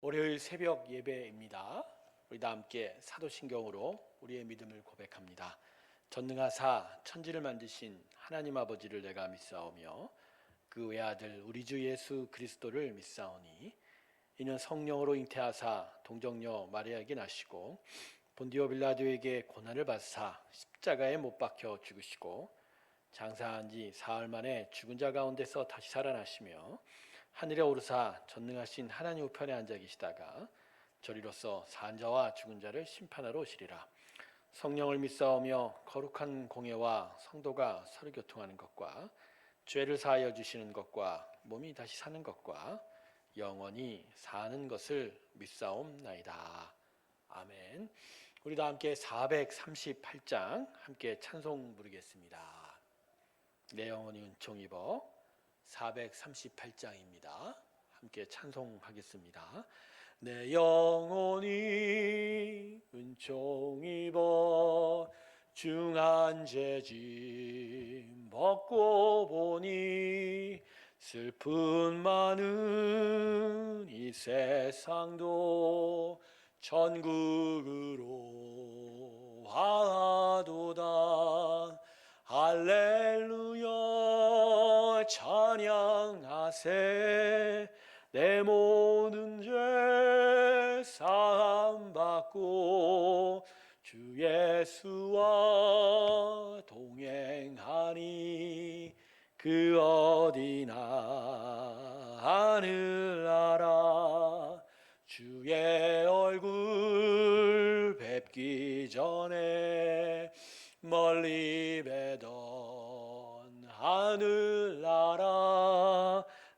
월요일 새벽 예배입니다. 우리 다 함께 사도신경으로 우리의 믿음을 고백합니다. 전능하사 천지를 만드신 하나님 아버지를 내가 믿사오며 그 외아들 우리 주 예수 그리스도를 믿사오니 이는 성령으로 잉태하사 동정녀 마리아에게 나시고 본디오 빌라도에게 고난을 받으사 십자가에 못 박혀 죽으시고 장사한 지 사흘 만에 죽은 자 가운데서 다시 살아나시며 하늘에 오르사 전능하신 하나님 우편에 앉아 계시다가 저리로서 산 자와 죽은 자를 심판하러 오시리라. 성령을 믿사오며 거룩한 공예와 성도가 서로 교통하는 것과 죄를 사하여 주시는 것과 몸이 다시 사는 것과 영원히 사는 것을 믿사옵나이다. 아멘. 우리 다 함께 438장 함께 찬송 부르겠습니다. 내 영혼이 은총 입어 438장입니다. 함께 찬송하겠습니다. 내 영혼이 은총 입어 중한 죄짐 벗고 보니 슬픈 많은 이 세상도 천국으로 화하도다. 할렐루야 찬양하세. 내 모든 죄 사함 받고 주 예수와 동행하니 그 어디나 하늘나라. 주의 얼굴 뵙기 전에 멀리 뵈던 하늘나라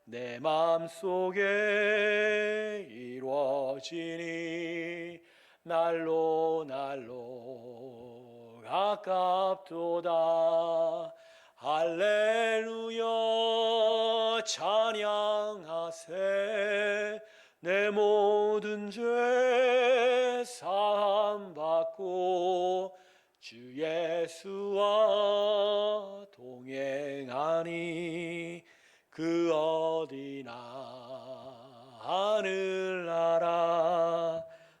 내 맘속에 이루어지니 날로 가깝도다. 할렐루야 찬양하세. 내 모든 죄 사함 받고 주 예수와 동행하니 그 어디나 하늘나라.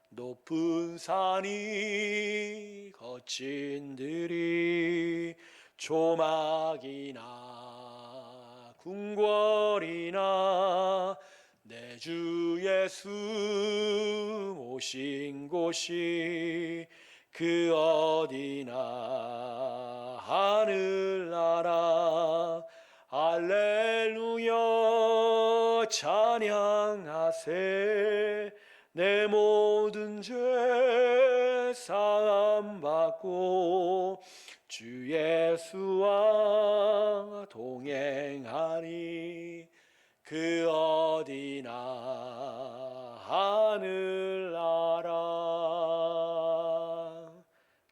높은 산이 거친 들이 조막이나 궁궐이나 내 주 예수 모신 곳이 그 어디나 하늘나라. 할렐루야 찬양하세. 내 모든 죄 사함 받고 주 예수와 동행하니 그 어디나 하늘나라.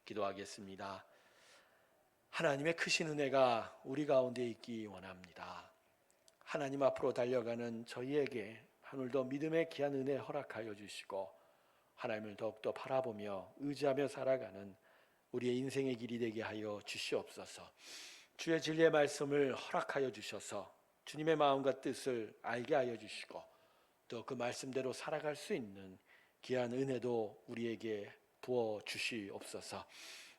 기도하겠습니다. 하나님의 크신 은혜가 우리 가운데 있기 원합니다. 하나님 앞으로 달려가는 저희에게 오늘도 믿음의 귀한 은혜 허락하여 주시고 하나님을 더욱더 바라보며 의지하며 살아가는 우리의 인생의 길이 되게 하여 주시옵소서. 주의 진리의 말씀을 허락하여 주셔서 주님의 마음과 뜻을 알게 하여 주시고 또 그 말씀대로 살아갈 수 있는 귀한 은혜도 우리에게 부어 주시옵소서.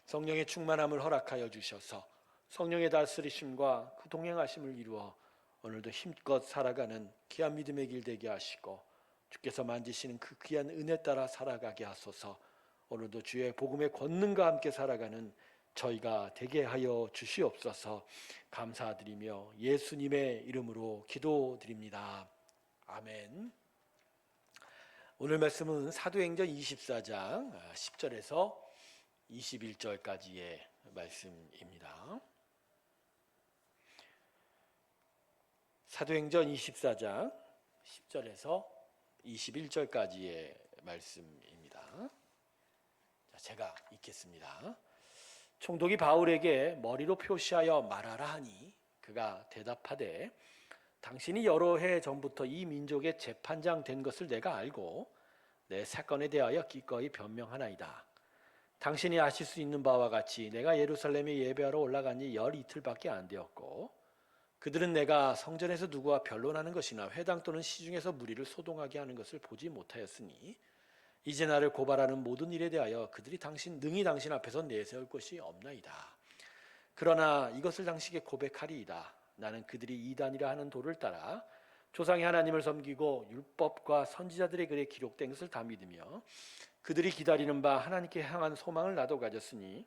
성령의 충만함을 허락하여 주셔서 성령의 다스리심과 그 동행하심을 이루어 오늘도 힘껏 살아가는 귀한 믿음의 길 되게 하시고 주께서 만지시는 그 귀한 은혜 따라 살아가게 하소서. 오늘도 주의 복음의 권능과 함께 살아가는 저희가 되게 하여 주시옵소서. 감사드리며 예수님의 이름으로 기도드립니다. 아멘. 오늘 말씀은 사도행전 24장 10절에서 21절까지의 말씀입니다. 사도행전 24장 10절에서 21절까지의 말씀입니다. 제가 읽겠습니다. 총독이 바울에게 머리로 표시하여 말하라 하니 그가 대답하되 당신이 여러 해 전부터 이 민족의 재판장 된 것을 내가 알고 내 사건에 대하여 기꺼이 변명하나이다. 당신이 아실 수 있는 바와 같이 내가 예루살렘에 예배하러 올라간 지 열 이틀밖에 안 되었고 그들은 내가 성전에서 누구와 변론하는 것이나 회당 또는 시중에서 무리를 소동하게 하는 것을 보지 못하였으니 이제 나를 고발하는 모든 일에 대하여 그들이 능히 당신 앞에서 내세울 것이 없나이다. 그러나 이것을 당신에게 고백하리이다. 나는 그들이 이단이라 하는 도를 따라 조상의 하나님을 섬기고 율법과 선지자들의 글에 기록된 것을 다 믿으며 그들이 기다리는 바 하나님께 향한 소망을 나도 가졌으니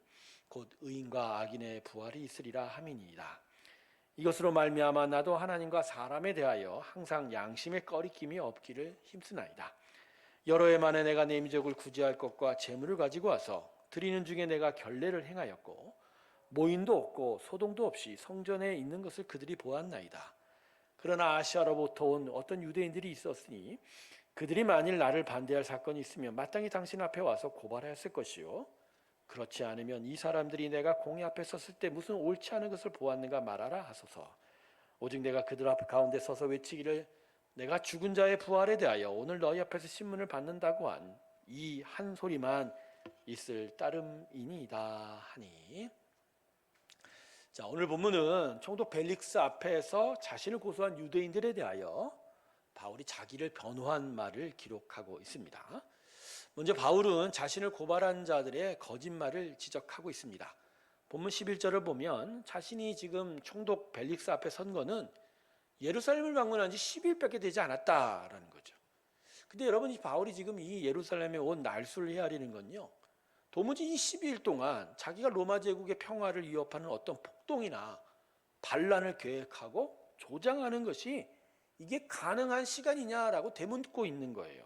곧 의인과 악인의 부활이 있으리라 함이니이다. 이것으로 말미암아 나도 하나님과 사람에 대하여 항상 양심의 꺼리낌이 없기를 힘쓰나이다. 여러 해 만에 내가 내 민족을 구제할 것과 재물을 가지고 와서 드리는 중에 내가 결례를 행하였고 모인도 없고 소동도 없이 성전에 있는 것을 그들이 보았나이다. 그러나 아시아로부터 온 어떤 유대인들이 있었으니 그들이 만일 나를 반대할 사건이 있으면 마땅히 당신 앞에 와서 고발하였을 것이요 그렇지 않으면 이 사람들이 내가 공의 앞에 섰을 때 무슨 옳지 않은 것을 보았는가 말하라 하소서. 오직 내가 그들 앞 가운데 서서 외치기를 내가 죽은 자의 부활에 대하여 오늘 너희 앞에서 신문을 받는다고 한 이 한 소리만 있을 따름이니이다 하니. 자, 오늘 본문은 총독 벨릭스 앞에서 자신을 고소한 유대인들에 대하여 바울이 자기를 변호한 말을 기록하고 있습니다. 먼저 바울은 자신을 고발한 자들의 거짓말을 지적하고 있습니다. 본문 11절을 보면 자신이 지금 총독 벨릭스 앞에 선 거는 예루살렘을 방문한 지 10일밖에 되지 않았다라는 거죠. 근데 여러분, 이 바울이 지금 이 예루살렘에 온 날수를 헤아리는 건요, 도무지 이 12일 동안 자기가 로마 제국의 평화를 위협하는 어떤 폭동이나 반란을 계획하고 조장하는 것이 이게 가능한 시간이냐라고 되묻고 있는 거예요.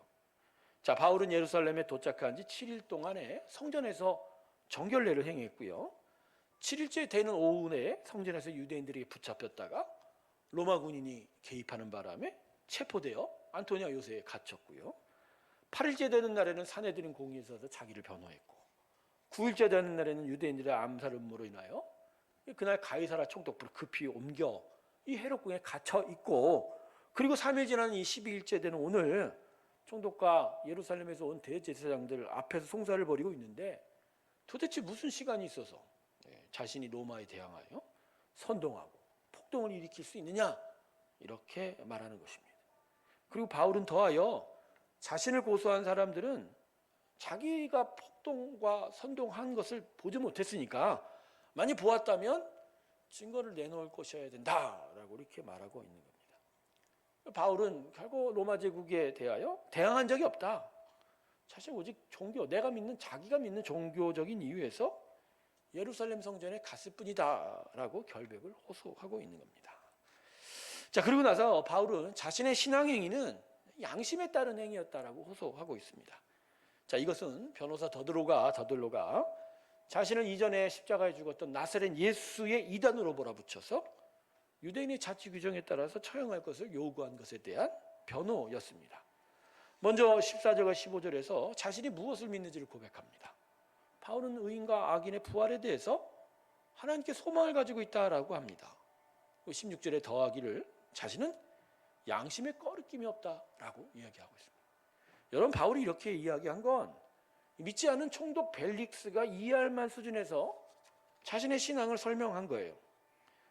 자, 바울은 예루살렘에 도착한 지 7일 동안에 성전에서 정결례를 행했고요. 7일째 되는 오후에 성전에서 유대인들이 붙잡혔다가 로마 군인이 개입하는 바람에 체포되어 안토니아 요새에 갇혔고요. 8일째 되는 날에는 산헤드린 공의에 서서 자기를 변호했고 9일째 되는 날에는 유대인들의 암살 음모로 인하여 그날 가이사라 총독부로 급히 옮겨 이 헤롯궁에 갇혀 있고, 그리고 3일 지난 이 12일째 되는 오늘 총독과 예루살렘에서 온 대제사장들 앞에서 송사를 벌이고 있는데 도대체 무슨 시간이 있어서 자신이 로마에 대항하여 선동하고 폭동을 일으킬 수 있느냐, 이렇게 말하는 것입니다. 그리고 바울은 더하여 자신을 고소한 사람들은 자기가 폭동과 선동한 것을 보지 못했으니까 만약 보았다면 증거를 내놓을 것이어야 된다라고 이렇게 말하고 있는 겁니다. 바울은 결국 로마 제국에 대하여 대항한 적이 없다. 사실 오직 내가 믿는, 자기가 믿는 종교적인 이유에서 예루살렘 성전에 갔을 뿐이다라고 결백을 호소하고 있는 겁니다. 자, 그리고 나서 바울은 자신의 신앙 행위는 양심에 따른 행위였다라고 호소하고 있습니다. 자, 이것은 변호사 더들로가 자신을 이전에 십자가에 죽었던 나사렛 예수의 이단으로 몰아붙여서 유대인의 자치 규정에 따라서 처형할 것을 요구한 것에 대한 변호였습니다. 먼저 14절과 15절에서 자신이 무엇을 믿는지를 고백합니다. 바울은 의인과 악인의 부활에 대해서 하나님께 소망을 가지고 있다라고 합니다. 16절에 더하기를 자신은 양심에 꺼리낌이 없다라고 이야기하고 있습니다. 여러분, 바울이 이렇게 이야기한 건 믿지 않는 총독 벨릭스가 이해할 만한 수준에서 자신의 신앙을 설명한 거예요.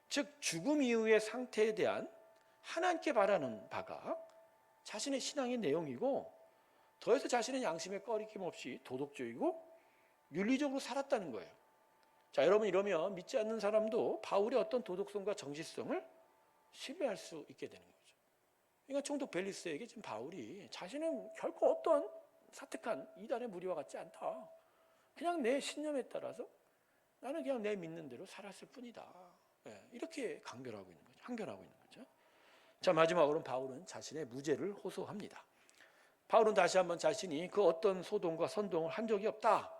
즉, 죽음 이후의 상태에 대한 하나님께 바라는 바가 자신의 신앙의 내용이고, 더해서 자신은 양심에 꺼리낌 없이 도덕적이고 윤리적으로 살았다는 거예요. 자, 여러분, 이러면 믿지 않는 사람도 바울의 어떤 도덕성과 정직성을 신뢰할 수 있게 되는 거죠. 그러니까 총독 벨릭스에게 지금 바울이 자신은 결코 어떤 사특한 이단의 무리와 같지 않다. 그냥 내 신념에 따라서 나는 그냥 내 믿는 대로 살았을 뿐이다. 이렇게 항변하고 있는 거죠. 자, 마지막으로 바울은 자신의 무죄를 호소합니다. 바울은 다시 한번 자신이 그 어떤 소동과 선동을 한 적이 없다.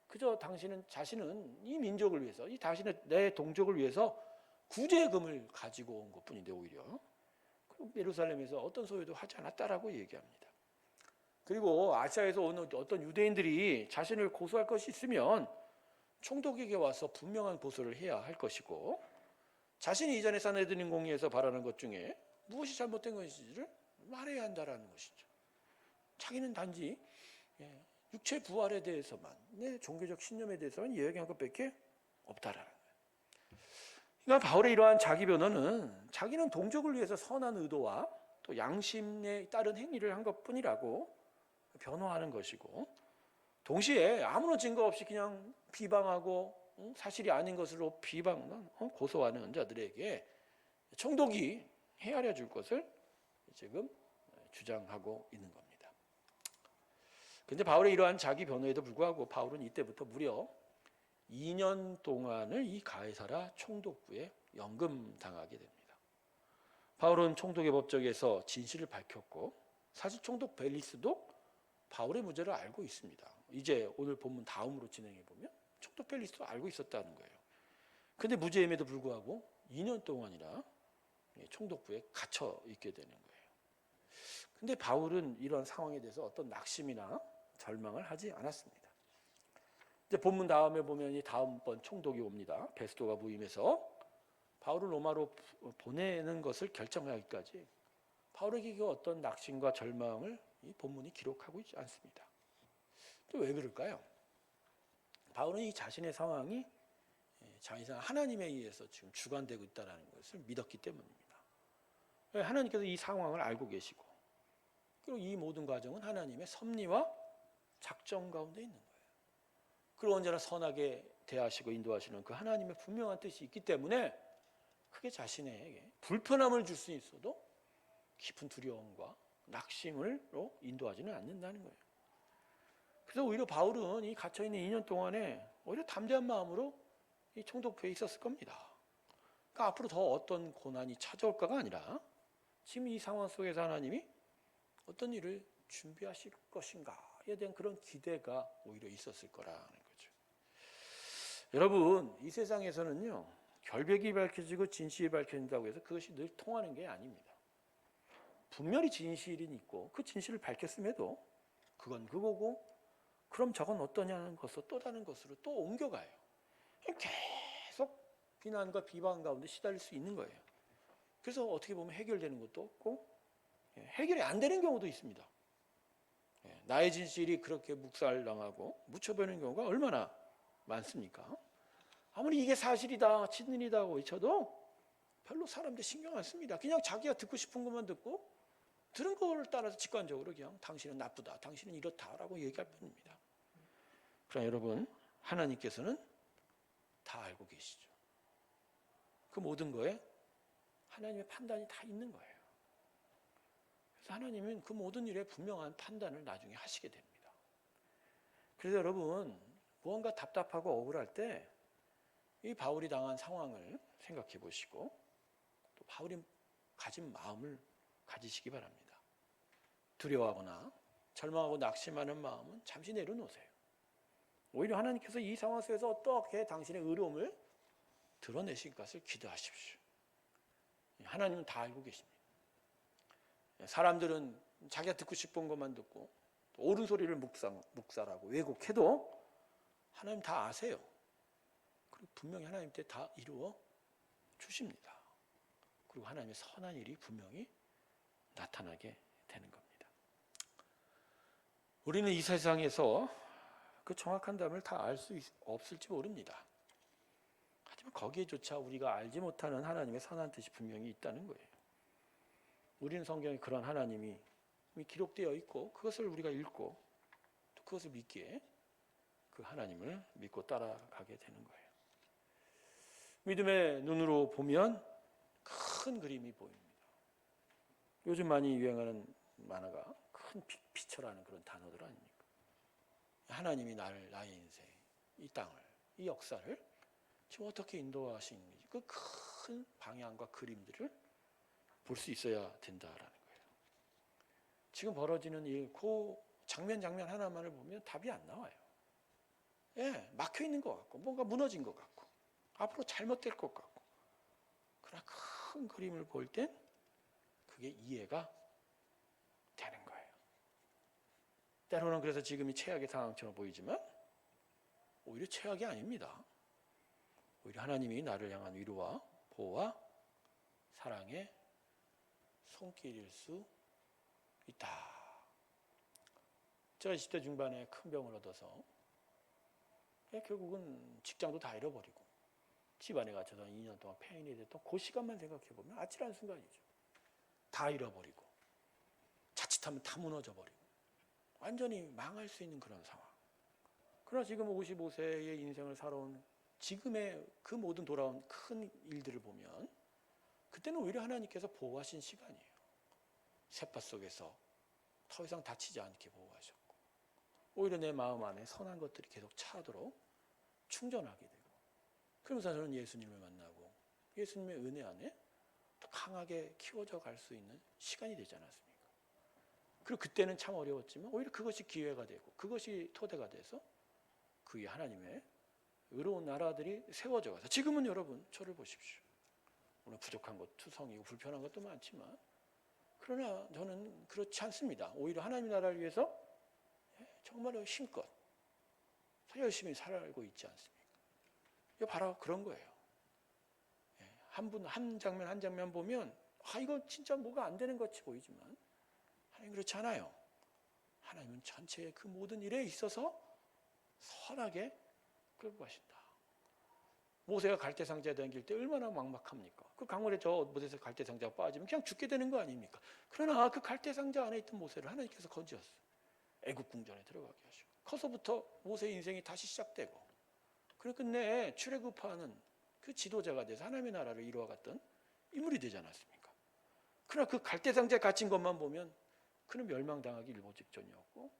그저 자신은 이 민족을 위해서, 내 동족을 위해서 구제금을 가지고 온 것뿐인데 오히려 예루살렘에서 어떤 소유도 하지 않았다라고 얘기합니다. 그리고 아시아에서 오는 어떤 유대인들이 자신을 고소할 것이 있으면 총독에게 와서 분명한 고소를 해야 할 것이고, 자신이 이전에 산헤드린 공의에서 바라는 것 중에 무엇이 잘못된 것인지를 말해야 한다라는 것이죠. 자기는 단지 육체 부활에 대해서만, 내 종교적 신념에 대해서만 이야기한 것밖에 없다라는 거예요. 그러니까 바울의 이러한 자기 변호는 자기는 동족을 위해서 선한 의도와 또 양심에 따른 행위를 한 것뿐이라고 변호하는 것이고, 동시에 아무런 증거 없이 그냥 비방하고 사실이 아닌 것으로 고소하는 자들에게 총독이 헤아려 줄 것을 지금 주장하고 있는 겁니다. 그런데 바울의 이러한 자기 변호에도 불구하고 바울은 이때부터 무려 2년 동안을 이 가이사라 총독부에 연금당하게 됩니다. 바울은 총독의 법정에서 진실을 밝혔고, 사실 총독 벨리스도 바울의 무죄를 알고 있습니다. 이제 오늘 본문 다음으로 진행해 보면 총독 벨리스도 알고 있었다는 거예요. 그런데 무죄임에도 불구하고 2년 동안이나 총독부에 갇혀 있게 되는 거예요. 근데 바울은 이런 상황에 대해서 어떤 낙심이나 절망을 하지 않았습니다. 이제 본문 다음에 보면 이 다음번 총독이 옵니다. 베스도가 부임해서 바울을 로마로 보내는 것을 결정하기까지 바울에게 어떤 낙심과 절망을 이 본문이 기록하고 있지 않습니다. 또 왜 그럴까요? 바울은 이 자신의 상황이 자신상 하나님에 의해서 지금 주관되고 있다는 것을 믿었기 때문입니다. 하나님께서 이 상황을 알고 계시고, 그리고 이 모든 과정은 하나님의 섭리와 작정 가운데 있는 거예요. 그리고 언제나 선하게 대하시고 인도하시는 그 하나님의 분명한 뜻이 있기 때문에 그게 자신에게 불편함을 줄 수 있어도 깊은 두려움과 낙심으로 인도하지는 않는다는 거예요. 그래서 오히려 바울은 이 갇혀있는 2년 동안에 오히려 담대한 마음으로 이 총독부에 있었을 겁니다. 그러니까 앞으로 더 어떤 고난이 찾아올까가 아니라 지금 이 상황 속에서 하나님이 어떤 일을 준비하실 것인가에 대한 그런 기대가 오히려 있었을 거라는 거죠. 여러분, 이 세상에서는요, 결백이 밝혀지고 진실이 밝혀진다고 해서 그것이 늘 통하는 게 아닙니다. 분명히 진실이 있고 그 진실을 밝혔음에도 그건 그거고 그럼 저건 어떠냐는 것으로 또 다른 것으로 또 옮겨가요. 계속 비난과 비방 가운데 시달릴 수 있는 거예요. 그래서 어떻게 보면 해결되는 것도 없고 해결이 안 되는 경우도 있습니다. 나의 진실이 그렇게 묵살당하고 묻혀버리는 경우가 얼마나 많습니까? 아무리 이게 사실이다, 진리다고 외쳐도 별로 사람들 신경 안 씁니다. 그냥 자기가 듣고 싶은 것만 듣고 들은 걸 따라서 직관적으로 그냥 당신은 나쁘다, 당신은 이렇다라고 얘기할 뿐입니다. 그러나 여러분, 하나님께서는 다 알고 계시죠. 그 모든 거에 하나님의 판단이 다 있는 거예요. 그래서 하나님은 그 모든 일에 분명한 판단을 나중에 하시게 됩니다. 그래서 여러분, 무언가 답답하고 억울할 때 이 바울이 당한 상황을 생각해 보시고 또 바울이 가진 마음을 가지시기 바랍니다. 두려워하거나 절망하고 낙심하는 마음은 잠시 내려놓으세요. 오히려 하나님께서 이 상황 속에서 어떻게 당신의 의로움을 드러내실 것을 기도하십시오. 하나님은 다 알고 계십니다. 사람들은 자기가 듣고 싶은 것만 듣고 옳은 소리를 묵살하고 왜곡해도 하나님 다 아세요. 그리고 분명히 하나님 때 다 이루어 주십니다. 그리고 하나님의 선한 일이 분명히 나타나게 되는 겁니다. 우리는 이 세상에서 그 정확한 답을 다 알 수 없을지 모릅니다. 하지만 거기에조차 우리가 알지 못하는 하나님의 선한 뜻이 분명히 있다는 거예요. 우리는 성경에 그런 하나님이 기록되어 있고 그것을 우리가 읽고 또 그것을 믿기에 그 하나님을 믿고 따라가게 되는 거예요. 믿음의 눈으로 보면 큰 그림이 보입니다. 요즘 많이 유행하는 만화가 큰 픽처라는 그런 단어들 아닙니까? 하나님이 나의 인생, 이 땅을, 이 역사를 지금 어떻게 인도하시는지 그 큰 방향과 그림들을 볼 수 있어야 된다라는 거예요. 지금 벌어지는 일, 그 장면 하나만을 보면 답이 안 나와요. 막혀 있는 것 같고 뭔가 무너진 것 같고 앞으로 잘못될 것 같고, 그러나 큰 그림을 볼 땐 그게 이해가 되는 거예요. 때로는 그래서 지금이 최악의 상황처럼 보이지만 오히려 최악이 아닙니다. 오히려 하나님이 나를 향한 위로와 보호와 사랑의 손길일 수 있다. 제가 20대 중반에 큰 병을 얻어서 결국은 직장도 다 잃어버리고 집안에 갇혀서 2년 동안 폐인이 됐던 그 시간만 생각해보면 아찔한 순간이죠. 다 잃어버리고 자칫하면 다 무너져버리고 완전히 망할 수 있는 그런 상황. 그러나 지금 55세의 인생을 살아온 지금의 그 모든 돌아온 큰 일들을 보면 그때는 오히려 하나님께서 보호하신 시간이에요. 셋바 속에서 더 이상 다치지 않게 보호하셨고 오히려 내 마음 안에 선한 것들이 계속 차도록 충전하게 되고 그러면서 저는 예수님을 만나고 예수님의 은혜 안에 더 강하게 키워져 갈 수 있는 시간이 되지 않았습니까? 그리고 그때는 참 어려웠지만 오히려 그것이 기회가 되고 그것이 토대가 돼서 그게 하나님의 의로운 나라들이 세워져 가서 지금은 여러분 저를 보십시오. 물론 부족한 것, 투성이고 불편한 것도 많지만 그러나 저는 그렇지 않습니다. 오히려 하나님 나라를 위해서 정말로 힘껏 열심히 살고 있지 않습니까? 이거 바로 그런 거예요. 한 장면 한 장면 보면 이거 진짜 뭐가 안 되는 것 같이 보이지만 하나님 그렇지 않아요. 하나님은 전체의 그 모든 일에 있어서 선하게 끌고 가신다. 모세가 갈대상자에 당길 때 얼마나 막막합니까? 그 강물에 저 모세에서 갈대상자가 빠지면 그냥 죽게 되는 거 아닙니까? 그러나 그 갈대상자 안에 있던 모세를 하나님께서 건지셨어요. 애국 궁전에 들어가게 하시고 커서부터 모세의 인생이 다시 시작되고 그리고 끝내 출애굽하는 그 지도자가 돼서 하나님의 나라를 이루어갔던 인물이 되지 않았습니까? 그러나 그 갈대상자에 갇힌 것만 보면 그는 멸망당하기 일보 직전이었고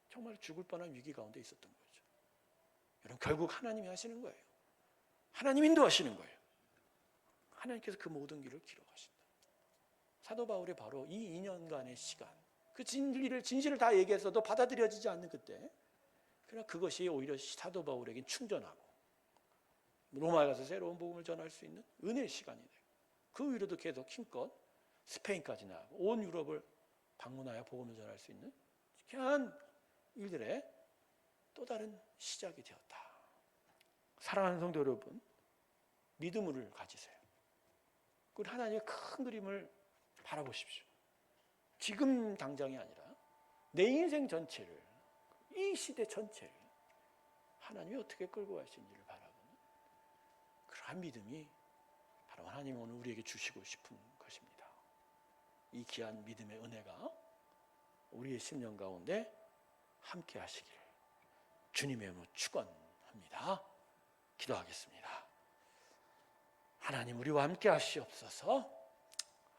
정말 죽을 뻔한 위기 가운데 있었던 거죠. 여러분 결국 하나님이 하시는 거예요. 하나님 인도하시는 거예요. 하나님께서 그 모든 길을 기록하신다. 사도 바울이 바로 이 2년간의 시간 그 진실을 다 얘기해서도 받아들여지지 않는 그때 그러나 그것이 오히려 사도 바울에겐 충전하고 로마에 가서 새로운 복음을 전할 수 있는 은혜의 시간이 되고 그 위로도 계속 힘껏 스페인까지 나가고 온 유럽을 방문하여 복음을 전할 수 있는 귀한 일들의 또 다른 시작이 되었다. 사랑하는 성도 여러분, 믿음을 가지세요. 그리고 하나님의 큰 그림을 바라보십시오. 지금 당장이 아니라 내 인생 전체를 이 시대 전체를 하나님이 어떻게 끌고 가시는지를 바라보는 그러한 믿음이 바로 하나님이 오늘 우리에게 주시고 싶은 것입니다. 이 귀한 믿음의 은혜가 우리의 심령 가운데 함께 하시기를 주님의 이름으로 축원합니다. 기도하겠습니다. 하나님 우리와 함께 하시옵소서.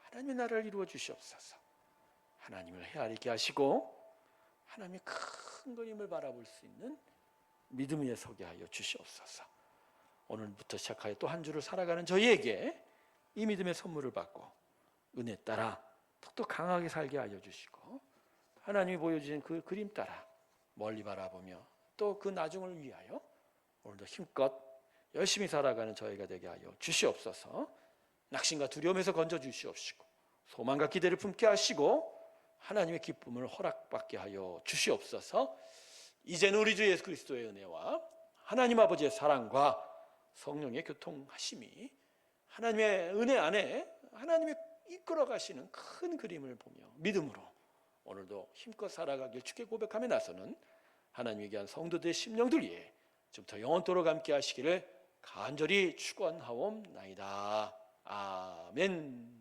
하나님의 나라를 이루어 주시옵소서. 하나님을 헤아리게 하시고 하나님의 큰 그림을 바라볼 수 있는 믿음 위에 서게 하여 주시옵소서. 오늘부터 시작하여 또 한 주를 살아가는 저희에게 이 믿음의 선물을 받고 은혜 따라 더욱더 강하게 살게 하여 주시고 하나님이 보여주신 그 그림 따라 멀리 바라보며 또 그 나중을 위하여 오늘도 힘껏 열심히 살아가는 저희가 되게 하여 주시옵소서. 낙심과 두려움에서 건져 주시옵시고 소망과 기대를 품게 하시고 하나님의 기쁨을 허락받게 하여 주시옵소서. 이제는 우리 주 예수 그리스도의 은혜와 하나님 아버지의 사랑과 성령의 교통하심이 하나님의 은혜 안에 하나님의 이끌어 가시는 큰 그림을 보며 믿음으로 오늘도 힘껏 살아가길 주께 고백하며 나서는 하나님에게 한 성도들의 심령들 위해 지금부터 영원토록 함께 하시기를 간절히 축원하옵나이다. 아멘.